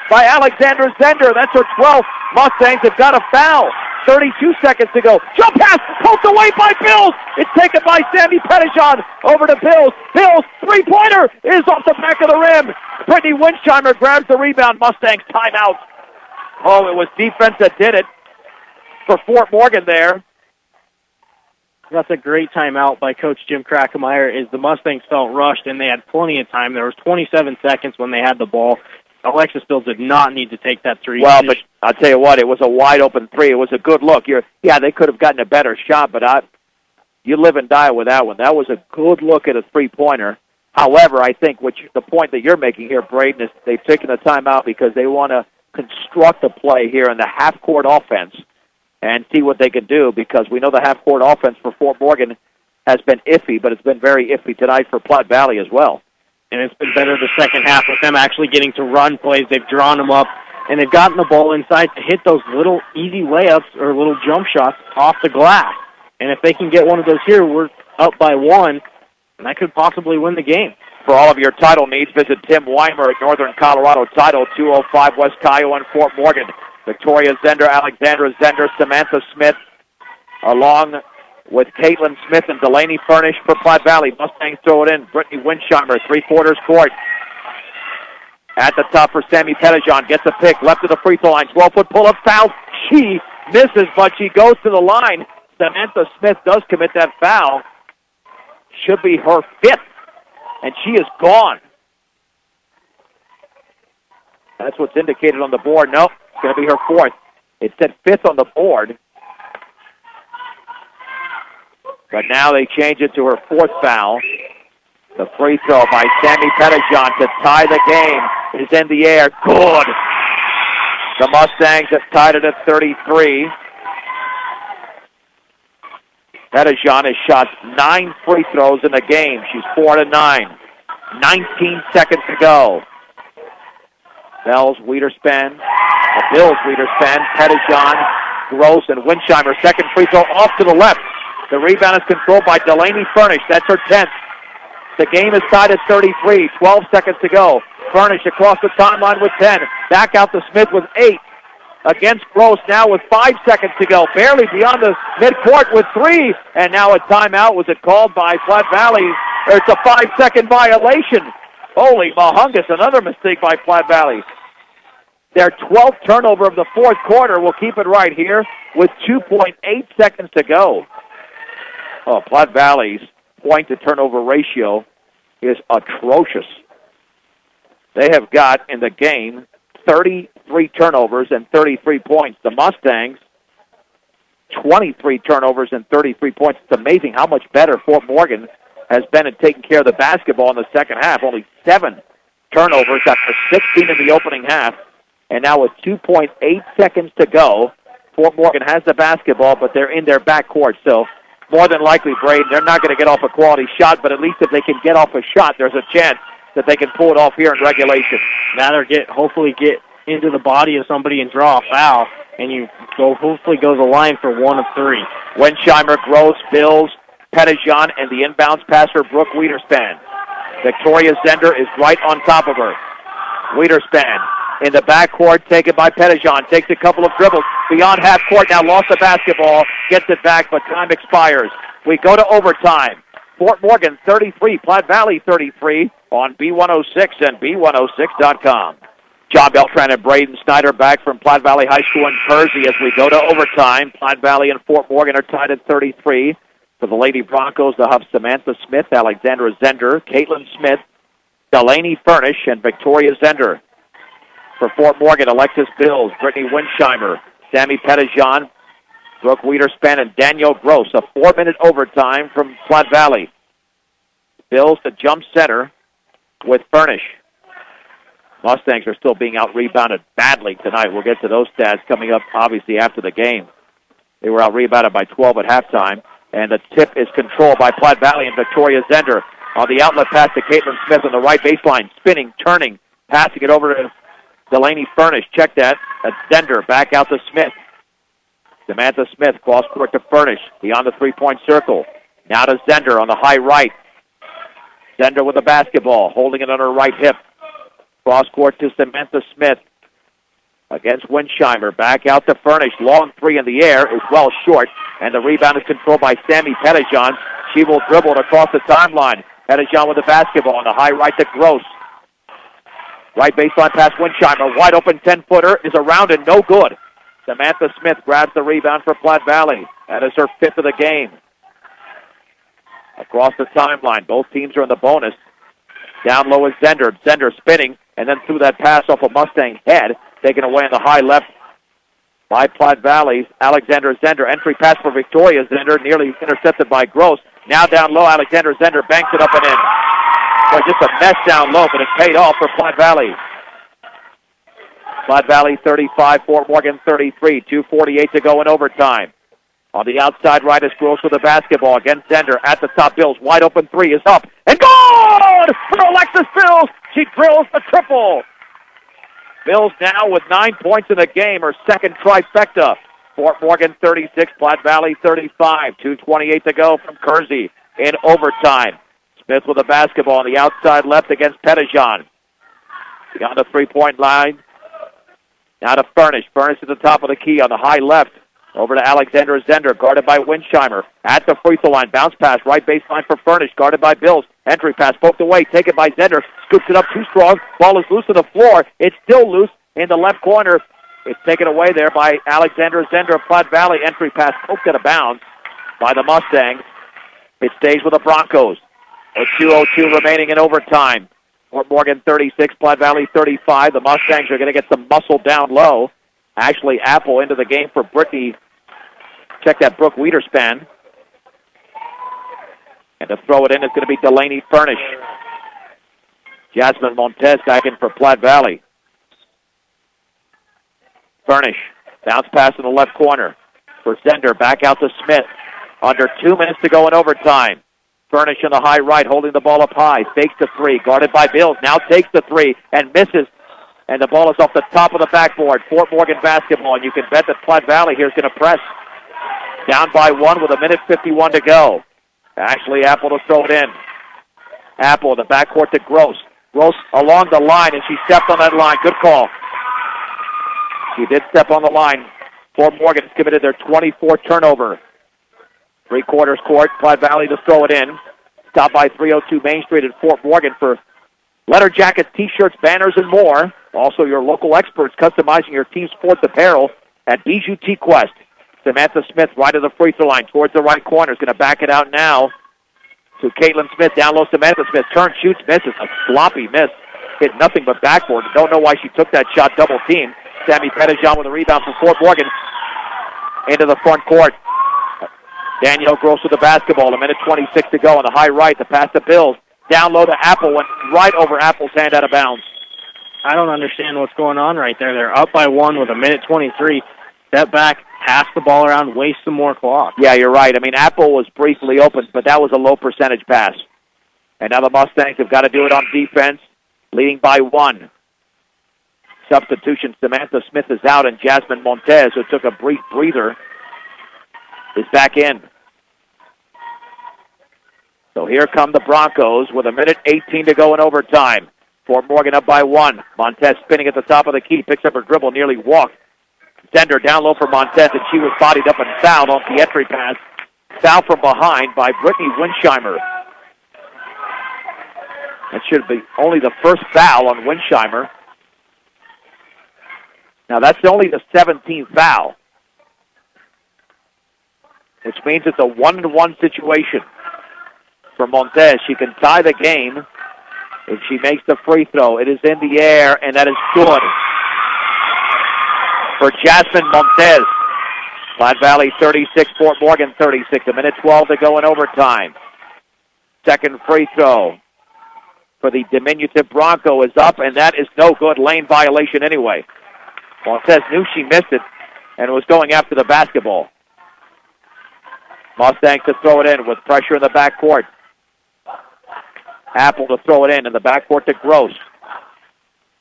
by Alexandra Zender. That's her 12th. Mustangs have got a foul. 32 seconds to go. Jump pass, poked away by Bills. It's taken by Sammy Pettijohn over to Bills. Bills, three-pointer is off the back of the rim. Brittany Winsheimer grabs the rebound. Mustangs timeout. Oh, it was defense that did it for Fort Morgan there. That's a great timeout by Coach Jim Krakemeyer, as the Mustangs felt rushed, and they had plenty of time. There was 27 seconds when they had the ball. Alexis Bills did not need to take that three. Well, but I'll tell you what, it was a wide-open three. It was a good look. They could have gotten a better shot, but you live and die with that one. That was a good look at a three-pointer. However, I think the point that you're making here, Braden, is they've taken the timeout because they want to construct a play here in the half-court offense and see what they can do, because we know the half-court offense for Fort Morgan has been iffy, but it's been very iffy tonight for Platte Valley as well. And it's been better the second half with them actually getting to run plays. They've drawn them up, and they've gotten the ball inside to hit those little easy layups or little jump shots off the glass. And if they can get one of those here, we're up by one, and that could possibly win the game. For all of your title needs, visit Tim Weimer at Northern Colorado Title, 205 West Kiowa in Fort Morgan. Victoria Zender, Alexandra Zender, Samantha Smith, along with Caitlin Smith and Delaney Furnish for Platte Valley. Mustangs throw it in. Brittany Winsheimer, three-quarters court. At the top for Sammy Pettijohn. Gets a pick, left of the free throw line. 12-foot pull-up foul. She misses, but she goes to the line. Samantha Smith does commit that foul. Should be her fifth, and she is gone. That's what's indicated on the board. Nope, it's going to be her fourth. It said fifth on the board. But now they change it to her fourth foul. The free throw by Sammy Pettijohn to tie the game is in the air. Good. The Mustangs have tied it at 33. Pettijohn has shot 9 free throws in the game. She's 4 to 9. 19 seconds to go. Bells, Wiederspan, Bills, Wiederspan, Pettijohn, Gross, and Winsheimer. Second free throw off to the left. The rebound is controlled by Delaney Furnish. That's her 10th. The game is tied at 33. 12 seconds to go. Furnish across the timeline with 10. Back out to Smith with 8. Against Gross now with 5 seconds to go. Barely beyond the midcourt with 3. And now a timeout. Was it called by Platte Valley? It's a 5-second violation. Holy mahungus, another mistake by Platte Valley. Their 12th turnover of the fourth quarter. We'll keep it right here with 2.8 seconds to go. Oh, Platte Valley's point-to-turnover ratio is atrocious. They have got in the game 33 turnovers and 33 points. The Mustangs, 23 turnovers and 33 points. It's amazing how much better Fort Morgan has been in taking care of the basketball in the second half. Only 7 turnovers after 16 in the opening half. And now with 2.8 seconds to go, Fort Morgan has the basketball, but they're in their backcourt. So more than likely, Braden, they're not going to get off a quality shot, but at least if they can get off a shot, there's a chance that they can pull it off here in regulation. Now they're hopefully get into the body of somebody and draw a foul, and you hopefully go the line for 1 of 3. Winsheimer, Gross, Bills, Pettijohn, and the inbounds passer, Brooke Wiederspan. Victoria Zender is right on top of her. Wiederspan in the backcourt, taken by Pettijohn. Takes a couple of dribbles beyond half court. Now lost the basketball. Gets it back, but time expires. We go to overtime. Fort Morgan 33, Platte Valley 33 on B106 and B106.com. John Beltran and Braden Snyder back from Platte Valley High School in Kersey as we go to overtime. Platte Valley and Fort Morgan are tied at 33. For the Lady Broncos, they'll have Samantha Smith, Alexandra Zender, Caitlin Smith, Delaney Furnish, and Victoria Zender. For Fort Morgan, Alexis Bills, Brittany Winsheimer, Sammy Pettijohn, Brooke Wiederspan, and Danielle Gross. A 4-minute overtime from Platte Valley. Bills to jump center with Furnish. Mustangs are still being out-rebounded badly tonight. We'll get to those stats coming up, obviously, after the game. They were out-rebounded by 12 at halftime. And the tip is controlled by Platte Valley and Victoria Zender. On the outlet pass to Caitlin Smith on the right baseline. Spinning, turning, passing it over to Delaney Furnish. Check that. That's Zender. Back out to Smith. Samantha Smith, cross court to Furnish. Beyond the three-point circle. Now to Zender on the high right. Zender with the basketball, holding it on her right hip. Cross court to Samantha Smith. against Winsheimer. Back out to Furnish. Long three in the air is well short, and the rebound is controlled by Sammy Pettijohn. She will dribble it across the timeline. Pettijohn with the basketball on the high right to Gross. Right baseline pass Winsheimer. Wide open 10-footer is around and no good. Samantha Smith grabs the rebound for Platte Valley. That is her 5th of the game. Across the timeline, both teams are in the bonus. Down low is Zender. Zender spinning, and then threw that pass off a Mustang head. Taken away on the high left by Platte Valley's Alexander Zender. Entry pass for Victoria Zender, nearly intercepted by Gross. Now down low, Alexander Zender banks it up and in. Boy, just a mess down low, but it paid off for Platte Valley. Platte Valley 35, Fort Morgan 33. 2:48 to go in overtime. On the outside right is Gross with the basketball against Zender at the top. Bills wide open three is up and good for Alexis Bills. She drills the triple. Bills now with 9 points in the game, her second trifecta. Fort Morgan 36, Platte Valley 35. 2:28 to go from Kersey in overtime. Smith with the basketball on the outside left against Pettijohn. Beyond the three-point line. Now to Furnish. Furnish at the top of the key on the high left. Over to Alexander Zender, guarded by Winsheimer. At the free throw line, bounce pass, right baseline for Furnish, guarded by Bills. Entry pass, poked away, taken by Zender. Scoops it up too strong. Ball is loose to the floor. It's still loose in the left corner. It's taken away there by Alexander Zender of Platte Valley. Entry pass poked out of bounds by the Mustangs. It stays with the Broncos. With 2:02 remaining in overtime. Fort Morgan 36, Platte Valley 35. The Mustangs are going to get some muscle down low. Ashley Apple into the game for Brittany. Check that Brooke Wiederspan. And to throw it in is going to be Delaney Furnish. Jasmine Montez back in for Platte Valley. Furnish. Bounce pass in the left corner for Zender. Back out to Smith. Under 2 minutes to go in overtime. Furnish on the high right, holding the ball up high. Fakes the three, guarded by Bills. Now takes the three and misses. And the ball is off the top of the backboard. Fort Morgan basketball, and you can bet that Platte Valley here is going to press. Down by 1 with 1:51 to go. Ashley Apple to throw it in. Apple in the backcourt to Gross. Gross along the line, and she stepped on that line. Good call. She did step on the line. Fort Morgan has committed their 24th turnover. Three-quarters court, Platte Valley to throw it in. Stopped by 302 Main Street at Fort Morgan for letter jackets, T-shirts, banners, and more. Also, your local experts customizing your team sports apparel at Bijou T-Quest. Samantha Smith right of the free throw line towards the right corner. Is going to back it out now to Caitlin Smith. Down low, Samantha Smith. Turn, shoots, misses. A sloppy miss. Hit nothing but backboard. Don't know why she took that shot double team. Sammy Pettijohn with a rebound from Fort Morgan into the front court. Danielle Gross with the basketball. 1:26 to go on the high right. The pass to Bills. Down low to Apple. Went right over Apple's hand out of bounds. I don't understand what's going on right there. They're up by 1 with 1:23. Step back, pass the ball around, waste some more clock. Yeah, you're right. I mean, Apple was briefly open, but that was a low percentage pass. And now the Mustangs have got to do it on defense, leading by 1. Substitution, Samantha Smith is out, and Jasmine Montez, who took a brief breather, is back in. So here come the Broncos with 1:18 to go in overtime. Fort Morgan up by 1. Montez spinning at the top of the key, picks up her dribble, nearly walked. Zender down low for Montez, and she was bodied up and fouled off the entry pass. Foul from behind by Brittany Winsheimer. That should be only the first foul on Winsheimer. Now that's only the 17th foul, which means it's a 1-1 situation for Montez. She can tie the game if she makes the free throw. It is in the air, and that is good for Jasmine Montez. Platte Valley 36, Fort Morgan 36. 1:12 to go in overtime. Second free throw for the diminutive Bronco is up, and that is no good. Lane violation anyway. Montez knew she missed it and was going after the basketball. Mustangs to throw it in with pressure in the backcourt. Apple to throw it in the backcourt to Gross.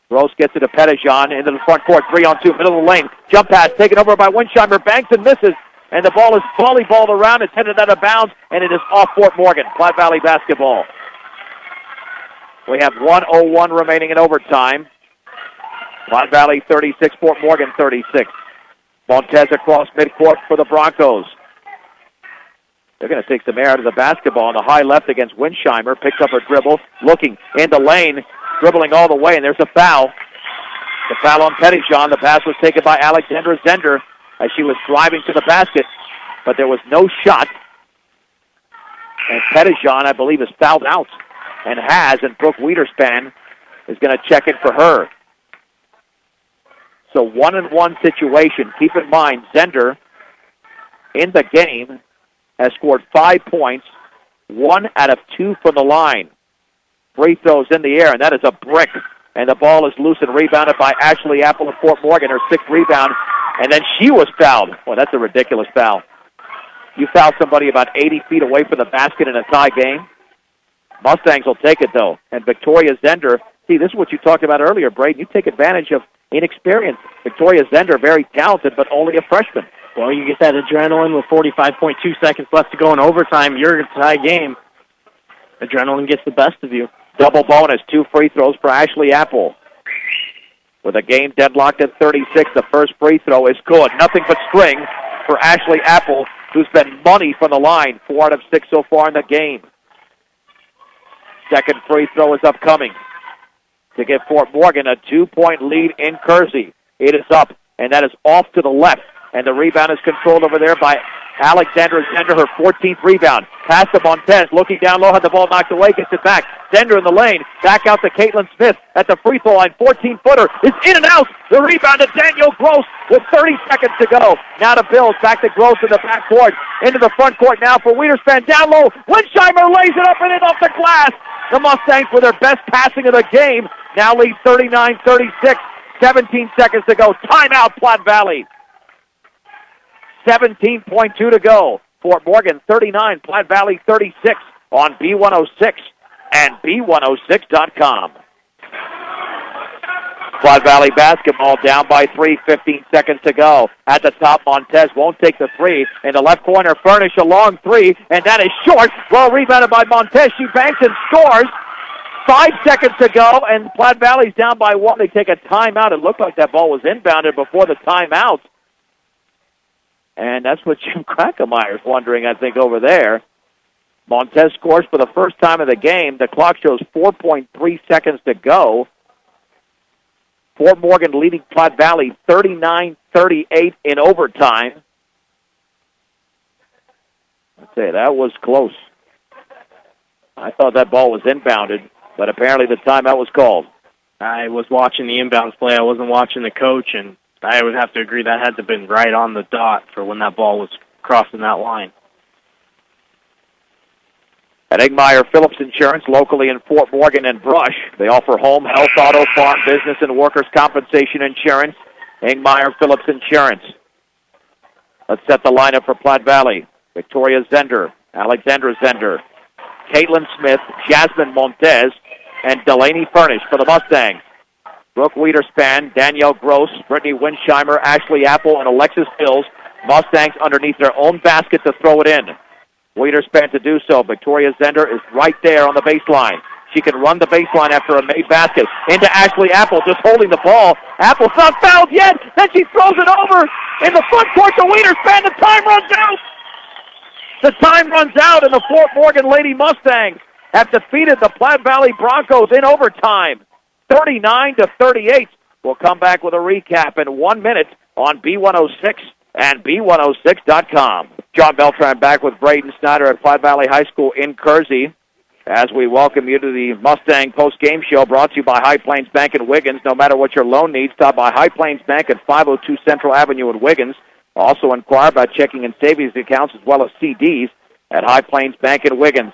Gross gets it to Pettijohn into the front court. 3-on-2, middle of the lane. Jump pass taken over by Winsheimer. Banks and misses. And the ball is volleyballed around. It's headed out of bounds, and it is off Fort Morgan. Platte Valley basketball. We have 1:01 remaining in overtime. Platte Valley 36, Fort Morgan 36. Montez across midcourt for the Broncos. They're going to take some air out of the basketball on the high left against Winsheimer. Picks up her dribble, looking in the lane, dribbling all the way, and there's a foul. The foul on Pettijohn. The pass was taken by Alexandra Zender as she was driving to the basket, but there was no shot. And Pettijohn, I believe, is fouled out and and Brooke Wiederspan is going to check in for her. So 1-and-1 situation. Keep in mind, Zender in the game has scored 5 points, 1 out of 2 from the line. Free throws in the air, and that is a brick. And the ball is loose and rebounded by Ashley Apple of Fort Morgan, her 6th rebound. And then she was fouled. Well, that's a ridiculous foul. You foul somebody about 80 feet away from the basket in a tie game. Mustangs will take it, though. And Victoria Zender, see, this is what you talked about earlier, Braden. You take advantage of inexperience. Victoria Zender, very talented, but only a freshman. Well, you get that adrenaline with 45.2 seconds left to go in overtime. You're in a tie game. Adrenaline gets the best of you. Double bonus, 2 free throws for Ashley Apple. With a game deadlocked at 36, the first free throw is good. Nothing but string for Ashley Apple, who's been money from the line. 4 out of 6 so far in the game. Second free throw is upcoming to give Fort Morgan a 2-point lead in Kersey. It is up, and that is off to the left. And the rebound is controlled over there by Alexandra Zender, her 14th rebound. Pass to Montez, looking down low, had the ball knocked away, gets it back. Zender in the lane, back out to Caitlin Smith at the free throw line. 14-footer is in and out. The rebound to Danielle Gross with 30 seconds to go. Now to Bills, back to Gross in the back court. Into the front court now for Wiederspan. Down low, Winsheimer lays it up and in off the glass. The Mustangs with their best passing of the game now lead 39-36. 17 seconds to go. Timeout, Platte Valley. 17.2 to go. Fort Morgan 39, Platte Valley 36 on B106 and B106.com. Platte Valley basketball down by 3, 15 seconds to go. At the top, Montez won't take the three. In the left corner, Furnish a long three, and that is short. Well rebounded by Montez. She banks and scores. 5 seconds to go, and Platte Valley's down by 1. They take a timeout. It looked like that ball was inbounded before the timeout. And that's what Jim Krackemeyer's wondering, I think, over there. Montez scores for the first time of the game. The clock shows 4.3 seconds to go. Fort Morgan leading Platte Valley 39-38 in overtime. I'd say that was close. I thought that ball was inbounded, but apparently the timeout was called. I was watching the inbounds play. I wasn't watching the coach, and I would have to agree that had to have been right on the dot for when that ball was crossing that line. At Ingmeyer Phillips Insurance, locally in Fort Morgan and Brush, they offer home, health, auto, farm, business, and workers' compensation insurance. Ingmeyer Phillips Insurance. Let's set the lineup for Platte Valley. Victoria Zender, Alexandra Zender, Caitlin Smith, Jasmine Montez, and Delaney Furnish for the Mustangs. Brooke Wiederspan, Danielle Gross, Brittany Winsheimer, Ashley Apple, and Alexis Bills. Mustangs underneath their own basket to throw it in. Wiederspan to do so. Victoria Zender is right there on the baseline. She can run the baseline after a made basket. Into Ashley Apple, just holding the ball. Apple's not fouled yet. Then she throws it over in the front court to Wiederspan. The time runs out. The time runs out, and the Fort Morgan Lady Mustangs have defeated the Platte Valley Broncos in overtime. 39-38. We'll come back with a recap in 1 minute on B106 and B106.com. John Beltran back with Braden Snyder at Platte Valley High School in Kersey as we welcome you to the Mustang post-game show brought to you by High Plains Bank in Wiggins. No matter what your loan needs, stop by High Plains Bank at 502 Central Avenue in Wiggins. Also inquire about checking and savings accounts as well as CDs at High Plains Bank in Wiggins.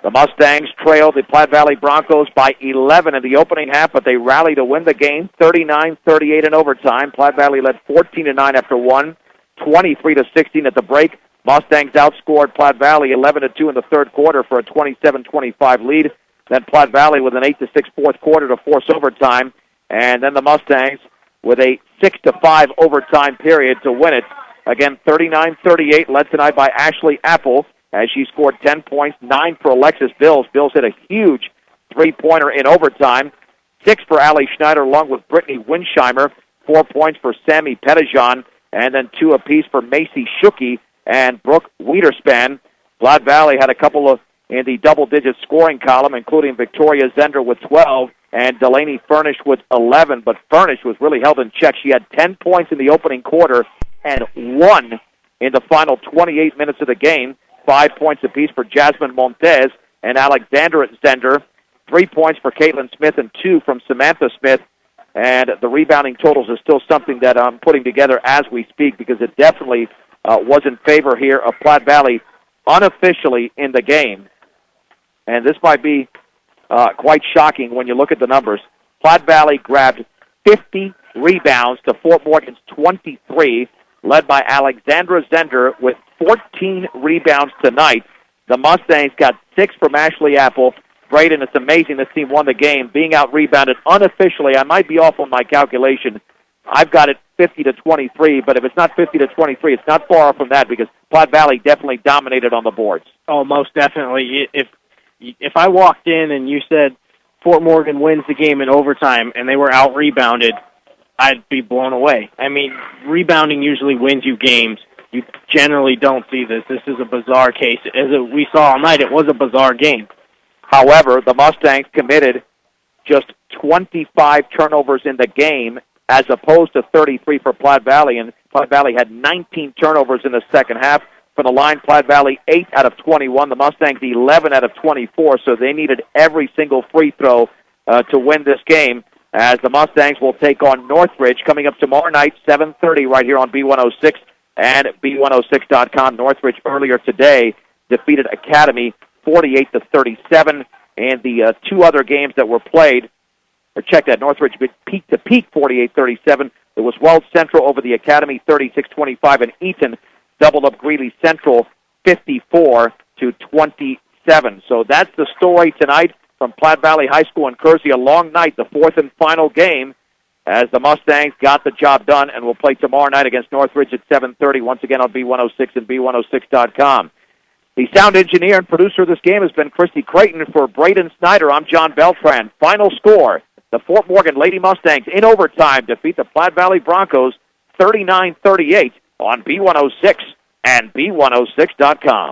The Mustangs trailed the Platte Valley Broncos by 11 in the opening half, but they rallied to win the game, 39-38 in overtime. Platte Valley led 14-9 after one, 23-16 at the break. Mustangs outscored Platte Valley 11-2 in the third quarter for a 27-25 lead. Then Platte Valley with an 8-6 fourth quarter to force overtime, and then the Mustangs with a 6-5 overtime period to win it. Again, 39-38, led tonight by Ashley Apple, as she scored 10 points, 9 for Alexis Bills. Bills hit a huge three-pointer in overtime. 6 for Allie Schneider, along with Brittany Winsheimer. 4 points for Sammy Pettijohn, and then 2 apiece for Macy Schucke and Brooke Wiederspan. Platte Valley had a couple of in the double-digit scoring column, including Victoria Zender with 12 and Delaney Furnish with 11, but Furnish was really held in check. She had 10 points in the opening quarter and 1 in the final 28 minutes of the game. 5 points apiece for Jasmine Montez and Alexandra Zender. 3 points for Caitlin Smith and 2 from Samantha Smith. And the rebounding totals is still something that I'm putting together as we speak, because it definitely was in favor here of Platte Valley unofficially in the game. And this might be quite shocking when you look at the numbers. Platte Valley grabbed 50 rebounds to Fort Morgan's 23, led by Alexandra Zender with 14 rebounds tonight. The Mustangs got 6 from Ashley Apple. Braden, it's amazing this team won the game, being out-rebounded unofficially. I might be off on my calculation. I've got it 50-23, but if it's not 50-23, it's not far from that, because Platte Valley definitely dominated on the boards. Oh, most definitely. If I walked in and you said Fort Morgan wins the game in overtime and they were out-rebounded, I'd be blown away. I mean, rebounding usually wins you games. You generally don't see this. This is a bizarre case. As we saw all night, it was a bizarre game. However, the Mustangs committed just 25 turnovers in the game, as opposed to 33 for Platte Valley, and Platte Valley had 19 turnovers in the second half. For the line, Platte Valley 8 out of 21, the Mustangs 11 out of 24, so they needed every single free throw to win this game, as the Mustangs will take on Northridge coming up tomorrow night, 7:30, right here on B106 and B106.com. Northridge earlier today defeated Academy 48-37, and the 2 other games that were played, or check that, Northridge peak-to-peak 48-37. It was Wells Central over the Academy 36-25, and Eaton doubled up Greeley Central 54-27. So that's the story tonight from Platte Valley High School in Kersey. A long night, the 4th and final game, as the Mustangs got the job done and will play tomorrow night against Northridge at 7:30, once again on B106 and B106.com. The sound engineer and producer of this game has been Christy Creighton. For Braden Snyder, I'm John Beltran. Final score, the Fort Morgan Lady Mustangs in overtime defeat the Platte Valley Broncos 39-38 on B106 and B106.com.